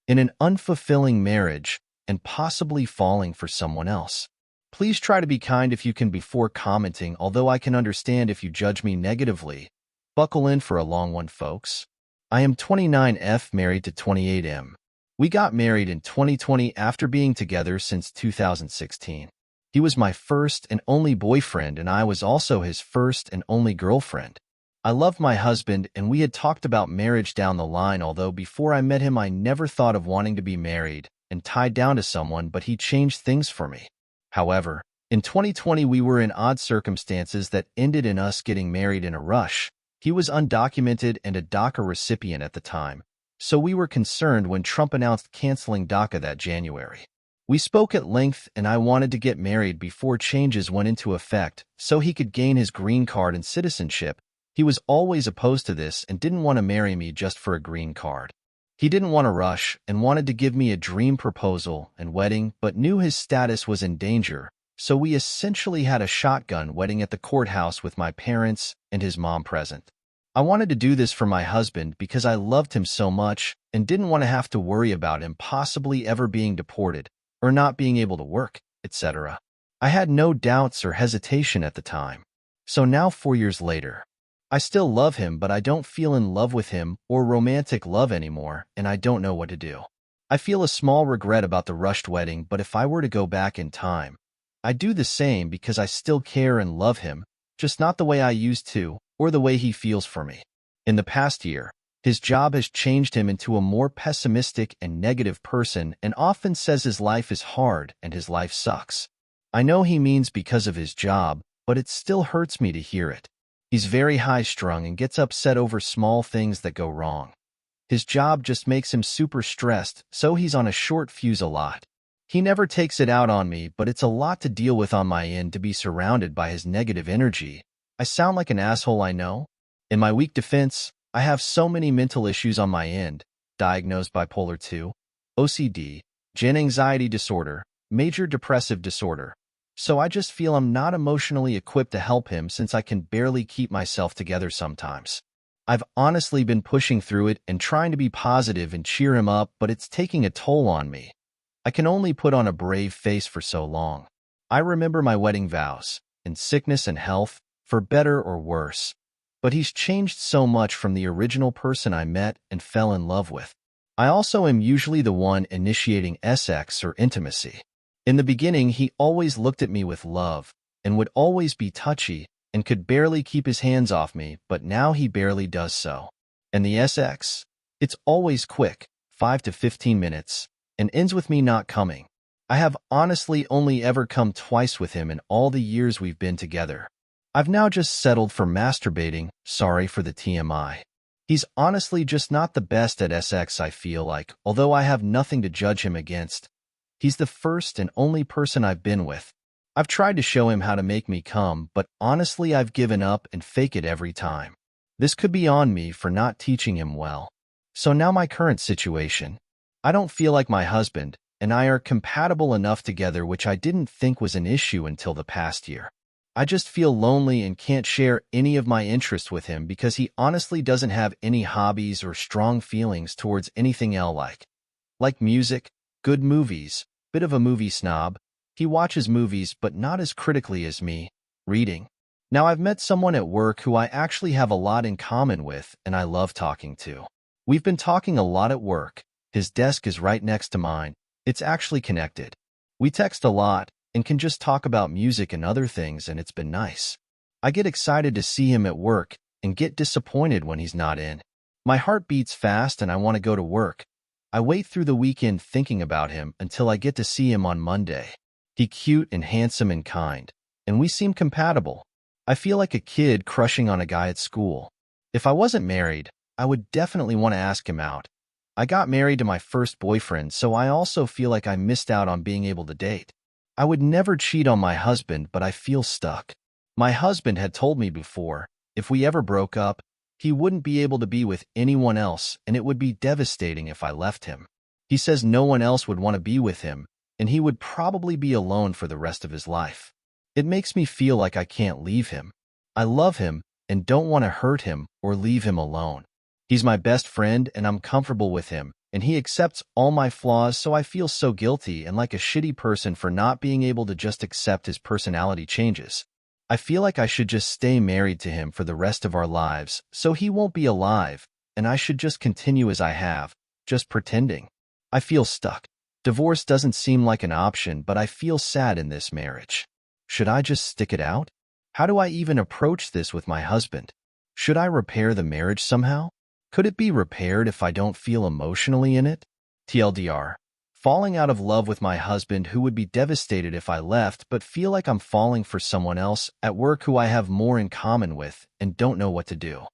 in an unfulfilling marriage, and possibly falling for someone else. Please try to be kind if you can before commenting, although I can understand if you judge me negatively. Buckle in for a long one, folks. I am 29F, married to 28M. We got married in 2020 after being together since 2016. He was my first and only boyfriend, and I was also his first and only girlfriend. I love my husband, and we had talked about marriage down the line, although before I met him I never thought of wanting to be married and tied down to someone, but he changed things for me. However, in 2020 we were in odd circumstances that ended in us getting married in a rush. He was undocumented and a DACA recipient at the time, so we were concerned when Trump announced canceling DACA that January. We spoke at length, and I wanted to get married before changes went into effect so he could gain his green card and citizenship. He was always opposed to this and didn't want to marry me just for a green card. He didn't want to rush and wanted to give me a dream proposal and wedding, but knew his status was in danger, so we essentially had a shotgun wedding at the courthouse with my parents and his mom present. I wanted to do this for my husband because I loved him so much and didn't want to have to worry about him possibly ever being deported or not being able to work, etc. I had no doubts or hesitation at the time. So now, 4 years later, I still love him, but I don't feel in love with him or romantic love anymore, and I don't know what to do. I feel a small regret about the rushed wedding, but if I were to go back in time, I'd do the same because I still care and love him, just not the way I used to or the way he feels for me. In the past year, his job has changed him into a more pessimistic and negative person and often says his life is hard and his life sucks. I know he means because of his job, but it still hurts me to hear it. He's very high-strung and gets upset over small things that go wrong. His job just makes him super stressed, so he's on a short fuse a lot. He never takes it out on me, but it's a lot to deal with on my end to be surrounded by his negative energy. I sound like an asshole, I know. In my weak defense, I have so many mental issues on my end: diagnosed bipolar 2, OCD, gen anxiety disorder, major depressive disorder. So I just feel I'm not emotionally equipped to help him since I can barely keep myself together sometimes. I've honestly been pushing through it and trying to be positive and cheer him up, but it's taking a toll on me. I can only put on a brave face for so long. I remember my wedding vows, in sickness and health, for better or worse. But he's changed so much from the original person I met and fell in love with. I also am usually the one initiating sex or intimacy. In the beginning, he always looked at me with love and would always be touchy and could barely keep his hands off me, but now he barely does so. And the sex? It's always quick, 5 to 15 minutes, and ends with me not coming. I have honestly only ever come twice with him in all the years we've been together. I've now just settled for masturbating, sorry for the TMI. He's honestly just not the best at sex, I feel like, although I have nothing to judge him against. He's the first and only person I've been with. I've tried to show him how to make me come, but honestly I've given up and fake it every time. This could be on me for not teaching him well. So now my current situation. I don't feel like my husband and I are compatible enough together, which I didn't think was an issue until the past year. I just feel lonely and can't share any of my interests with him because he honestly doesn't have any hobbies or strong feelings towards anything else like music, good movies, bit of a movie snob. He watches movies but not as critically as me. Reading. Now I've met someone at work who I actually have a lot in common with and I love talking to. We've been talking a lot at work. His desk is right next to mine. It's actually connected. We text a lot and can just talk about music and other things, and it's been nice. I get excited to see him at work and get disappointed when he's not in. My heart beats fast and I want to go to work. I wait through the weekend thinking about him until I get to see him on Monday. He's cute and handsome and kind, and we seem compatible. I feel like a kid crushing on a guy at school. If I wasn't married, I would definitely want to ask him out. I got married to my first boyfriend, so I also feel like I missed out on being able to date. I would never cheat on my husband, but I feel stuck. My husband had told me before, if we ever broke up, he wouldn't be able to be with anyone else, and it would be devastating if I left him. He says no one else would want to be with him, and he would probably be alone for the rest of his life. It makes me feel like I can't leave him. I love him and don't want to hurt him or leave him alone. He's my best friend and I'm comfortable with him, and he accepts all my flaws, so I feel so guilty and like a shitty person for not being able to just accept his personality changes. I feel like I should just stay married to him for the rest of our lives, so he won't be alive, and I should just continue as I have, just pretending. I feel stuck. Divorce doesn't seem like an option, but I feel sad in this marriage. Should I just stick it out? How do I even approach this with my husband? Should I repair the marriage somehow? Could it be repaired if I don't feel emotionally in it? TLDR. Falling out of love with my husband, who would be devastated if I left, but feel like I'm falling for someone else at work who I have more in common with and don't know what to do.